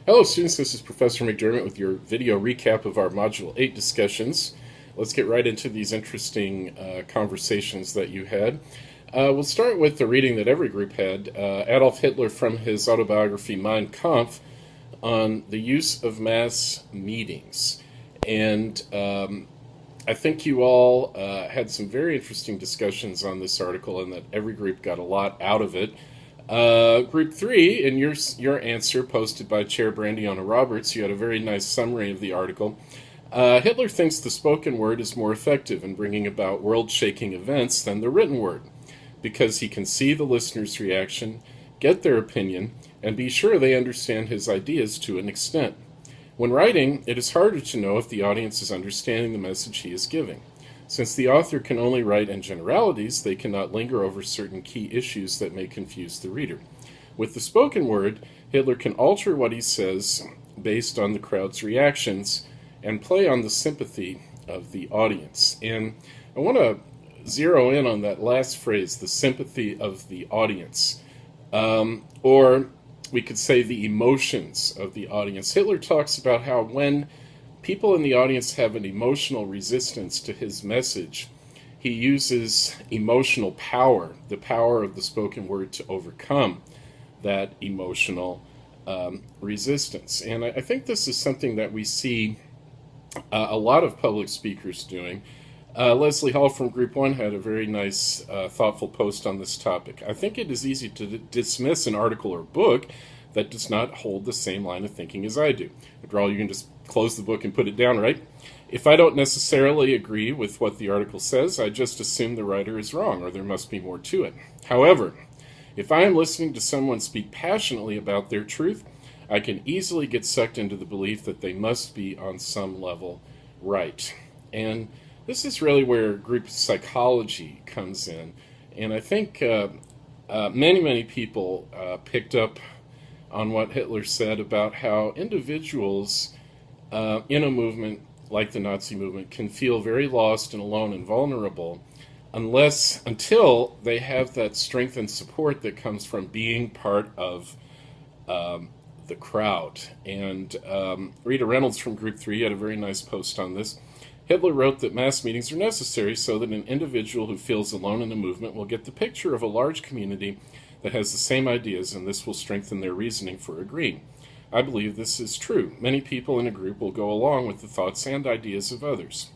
Hello students, this is Professor McDermott with your video recap of our Module 8 discussions. Let's get right into these interesting conversations that you had. We'll start with the reading that every group had, Adolf Hitler from his autobiography Mein Kampf on the use of mass meetings. And I think you all had some very interesting discussions on this article and that every group got a lot out of it. Group 3, in your answer posted by Chair Brandiana Roberts, you had a very nice summary of the article. Hitler thinks the spoken word is more effective in bringing about world-shaking events than the written word, because he can see the listener's reaction, get their opinion, and be sure they understand his ideas to an extent. When writing, it is harder to know if the audience is understanding the message he is giving. Since the author can only write in generalities, they cannot linger over certain key issues that may confuse the reader. With the spoken word, Hitler can alter what he says based on the crowd's reactions and play on the sympathy of the audience. And I want to zero in on that last phrase, the sympathy of the audience. Or we could say the emotions of the audience. Hitler talks about how when people in the audience have an emotional resistance to his message, he uses emotional power, the power of the spoken word, to overcome that emotional resistance. And I think this is something that we see a lot of public speakers doing. Leslie Hall from Group 1 had a very nice, thoughtful post on this topic. I think it is easy to dismiss an article or book that does not hold the same line of thinking as I do. After all, you can just close the book and put it down, right? If I don't necessarily agree with what the article says, I just assume the writer is wrong or there must be more to it. However, if I am listening to someone speak passionately about their truth, I can easily get sucked into the belief that they must be on some level right. And this is really where group psychology comes in. And I think many people picked up on what Hitler said about how individuals in a movement like the Nazi movement can feel very lost and alone and vulnerable until they have that strength and support that comes from being part of the crowd. And Rita Reynolds from Group 3 had a very nice post on this. Hitler wrote that mass meetings are necessary so that an individual who feels alone in a movement will get the picture of a large community that has the same ideas, and this will strengthen their reasoning for agreeing. I believe this is true. Many people in a group will go along with the thoughts and ideas of others.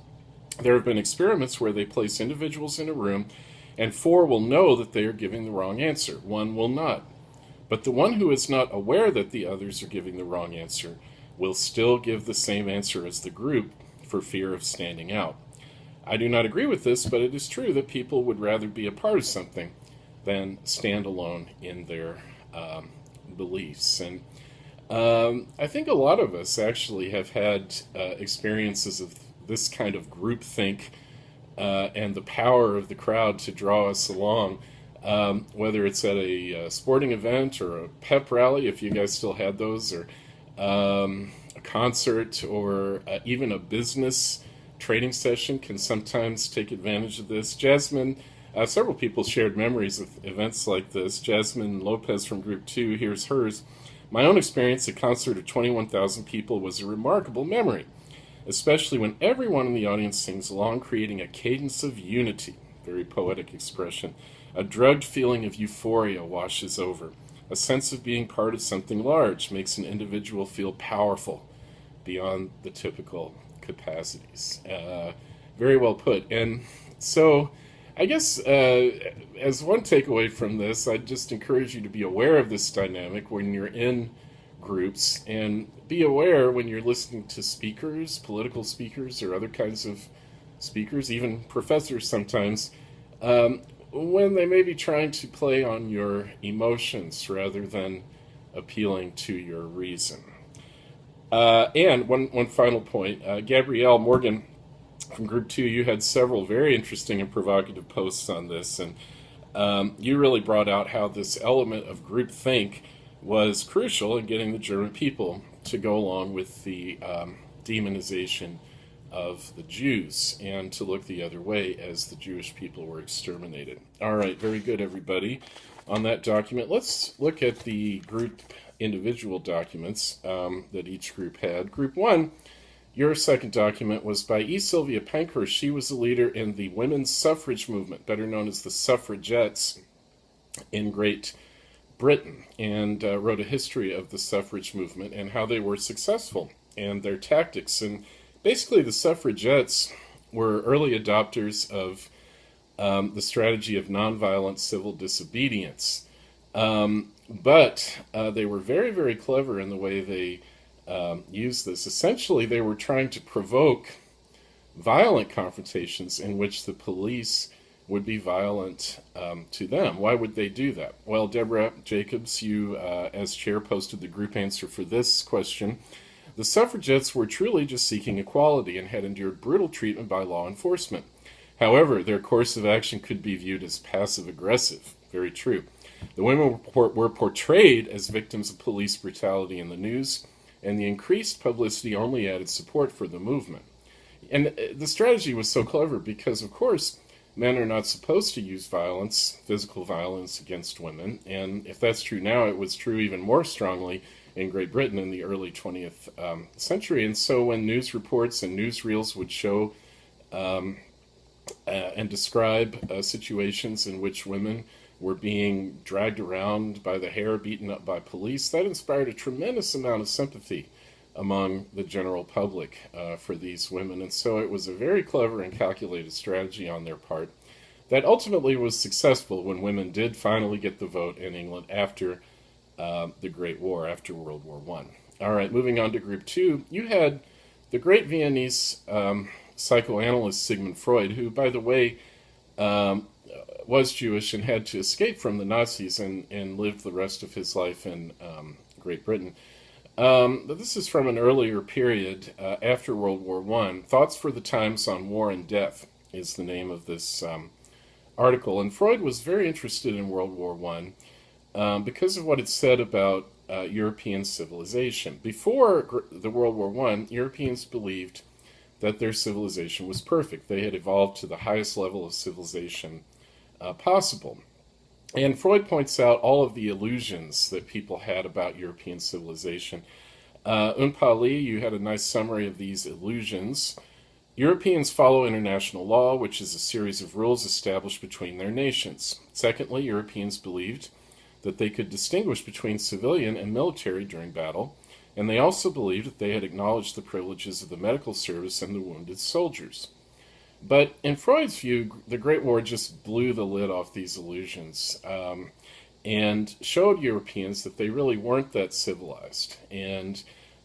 There have been experiments where they place individuals in a room, and 4 will know that they are giving the wrong answer. 1 will not. But the one who is not aware that the others are giving the wrong answer will still give the same answer as the group for fear of standing out. I do not agree with this, but it is true that people would rather be a part of something than stand alone in their beliefs. And I think a lot of us actually have had experiences of this kind of groupthink and the power of the crowd to draw us along, whether it's at a sporting event or a pep rally, if you guys still had those, or a concert, or even a business training session can sometimes take advantage of this. Jasmine, several people shared memories of events like this. Jasmine Lopez from Group 2, here's hers. My own experience, a concert of 21,000 people, was a remarkable memory, especially when everyone in the audience sings along, creating a cadence of unity. Very poetic expression. A drugged feeling of euphoria washes over. A sense of being part of something large makes an individual feel powerful beyond the typical capacities. Very well put. And so I guess as one takeaway from this, I'd just encourage you to be aware of this dynamic when you're in groups, and be aware when you're listening to speakers, political speakers, or other kinds of speakers, even professors sometimes, when they may be trying to play on your emotions rather than appealing to your reason. And one final point, Gabrielle Morgan from Group 2, you had several very interesting and provocative posts on this, and you really brought out how this element of groupthink was crucial in getting the German people to go along with the demonization of the Jews and to look the other way as the Jewish people were exterminated. All right, very good, everybody. On that document, let's look at the group individual documents that each group had. Group 1, your second document was by E. Sylvia Pankhurst. She was a leader in the women's suffrage movement, better known as the suffragettes in Great Britain, and wrote a history of the suffrage movement and how they were successful and their tactics. And basically, the suffragettes were early adopters of the strategy of nonviolent civil disobedience. But they were very, very clever in the way they used this. Essentially, they were trying to provoke violent confrontations in which the police would be violent to them. Why would they do that? Well, Deborah Jacobs, you as chair posted the group answer for this question. The suffragettes were truly just seeking equality and had endured brutal treatment by law enforcement. However, their course of action could be viewed as passive-aggressive. Very true. The women were portrayed as victims of police brutality in the news, and the increased publicity only added support for the movement. And the strategy was so clever because, of course, men are not supposed to use violence, physical violence, against women. And if that's true now, it was true even more strongly in Great Britain in the early 20th century. And so when news reports and newsreels would show and describe situations in which women were being dragged around by the hair, beaten up by police, that inspired a tremendous amount of sympathy among the general public for these women. And so it was a very clever and calculated strategy on their part that ultimately was successful when women did finally get the vote in England after the Great War, after World War I. All right, moving on to Group 2, you had the great Viennese psychoanalyst Sigmund Freud, who, by the way, was Jewish and had to escape from the Nazis and lived the rest of his life in Great Britain. But this is from an earlier period after World War I. Thoughts for the Times on War and Death is the name of this article. And Freud was very interested in World War I because of what it said about European civilization. Before the World War I, Europeans believed that their civilization was perfect. They had evolved to the highest level of civilization possible. And Freud points out all of the illusions that people had about European civilization. Unpali, you had a nice summary of these illusions. Europeans follow international law, which is a series of rules established between their nations. Secondly, Europeans believed that they could distinguish between civilian and military during battle, and they also believed that they had acknowledged the privileges of the medical service and the wounded soldiers. But in Freud's view, the Great War just blew the lid off these illusions and showed Europeans that they really weren't that civilized, and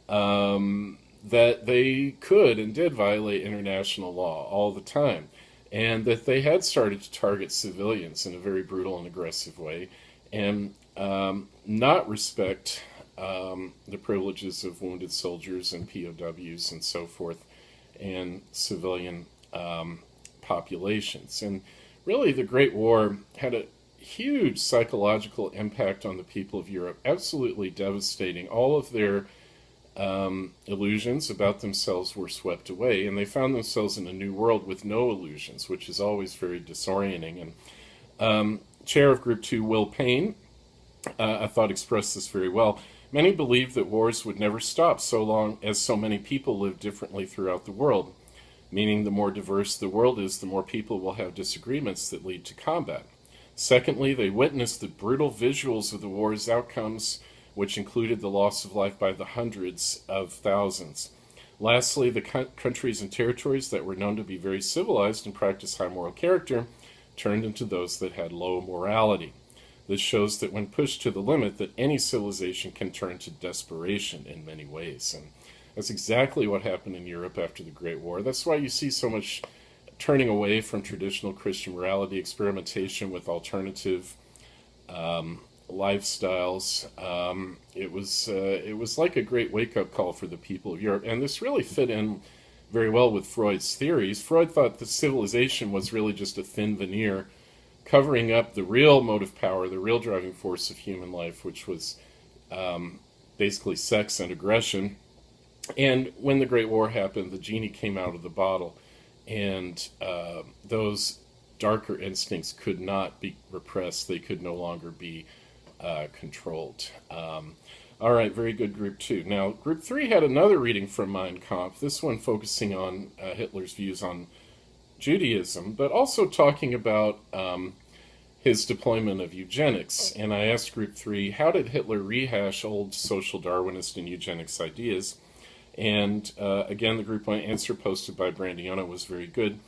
that they could and did violate international law all the time, and that they had started to target civilians in a very brutal and aggressive way, and not respect the privileges of wounded soldiers and POWs and so forth, and civilian populations. And really, the Great War had a huge psychological impact on the people of Europe, absolutely devastating. All of their illusions about themselves were swept away, and they found themselves in a new world with no illusions, which is always very disorienting. And Chair of Group 2, Will Payne, I thought expressed this very well. Many believed that wars would never stop so long as so many people live differently throughout the world, meaning the more diverse the world is, the more people will have disagreements that lead to combat. Secondly, they witnessed the brutal visuals of the war's outcomes, which included the loss of life by the hundreds of thousands. Lastly, the countries and territories that were known to be very civilized and practice high moral character turned into those that had low morality. This shows that when pushed to the limit, that any civilization can turn to desperation in many ways. And that's exactly what happened in Europe after the Great War. That's why you see so much turning away from traditional Christian morality, experimentation with alternative lifestyles. It was like a great wake-up call for the people of Europe. And this really fit in very well with Freud's theories. Freud thought that civilization was really just a thin veneer covering up the real motive power, the real driving force of human life, which was basically sex and aggression. And when the Great War happened, the genie came out of the bottle, and those darker instincts could not be repressed. They could no longer be controlled. All All right, very good, Group 2. Now, Group 3 had another reading from Mein Kampf, this one focusing on Hitler's views on Judaism, but also talking about his deployment of eugenics. And I asked Group 3, how did Hitler rehash old social Darwinist and eugenics ideas? And again, the Group 1 answer posted by Brandiano was very good.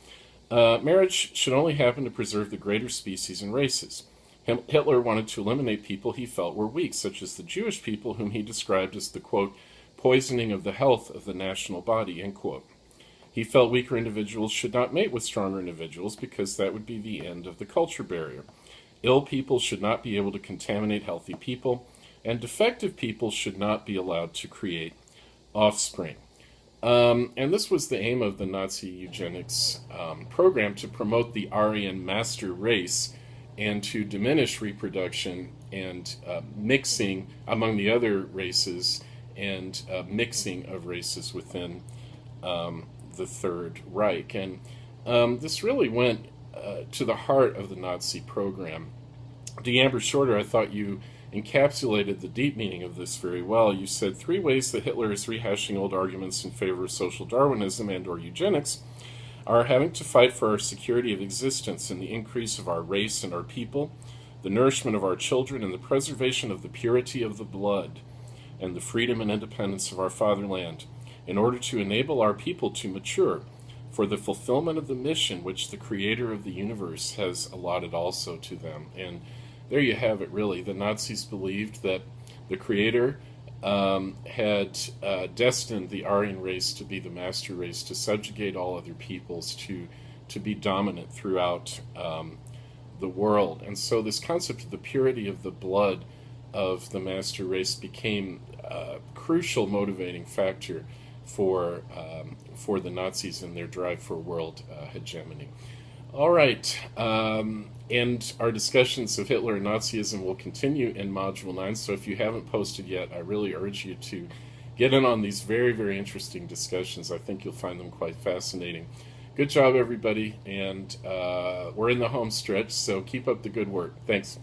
Marriage should only happen to preserve the greater species and races. Hitler wanted to eliminate people he felt were weak, such as the Jewish people, whom he described as the, quote, poisoning of the health of the national body, end quote. He felt weaker individuals should not mate with stronger individuals because that would be the end of the culture barrier. Ill people should not be able to contaminate healthy people, and defective people should not be allowed to create offspring. And this was the aim of the Nazi eugenics program, to promote the Aryan master race and to diminish reproduction and mixing among the other races, and mixing of races within the Third Reich. And this really went to the heart of the Nazi program. DeAmber Shorter, I thought you encapsulated the deep meaning of this very well. You said 3 ways that Hitler is rehashing old arguments in favor of social Darwinism and or eugenics are having to fight for our security of existence and the increase of our race and our people, the nourishment of our children, and the preservation of the purity of the blood, and the freedom and independence of our fatherland, in order to enable our people to mature for the fulfillment of the mission which the Creator of the universe has allotted also to them. And there you have it, really. The Nazis believed that the Creator had destined the Aryan race to be the master race, to subjugate all other peoples, to be dominant throughout the world. And so this concept of the purity of the blood of the master race became a crucial motivating factor for the Nazis in their drive for world hegemony. All right, and our discussions of Hitler and Nazism will continue in Module 9, so if you haven't posted yet, I really urge you to get in on these very, very interesting discussions. I think you'll find them quite fascinating. Good job, everybody, and we're in the home stretch, so keep up the good work. Thanks.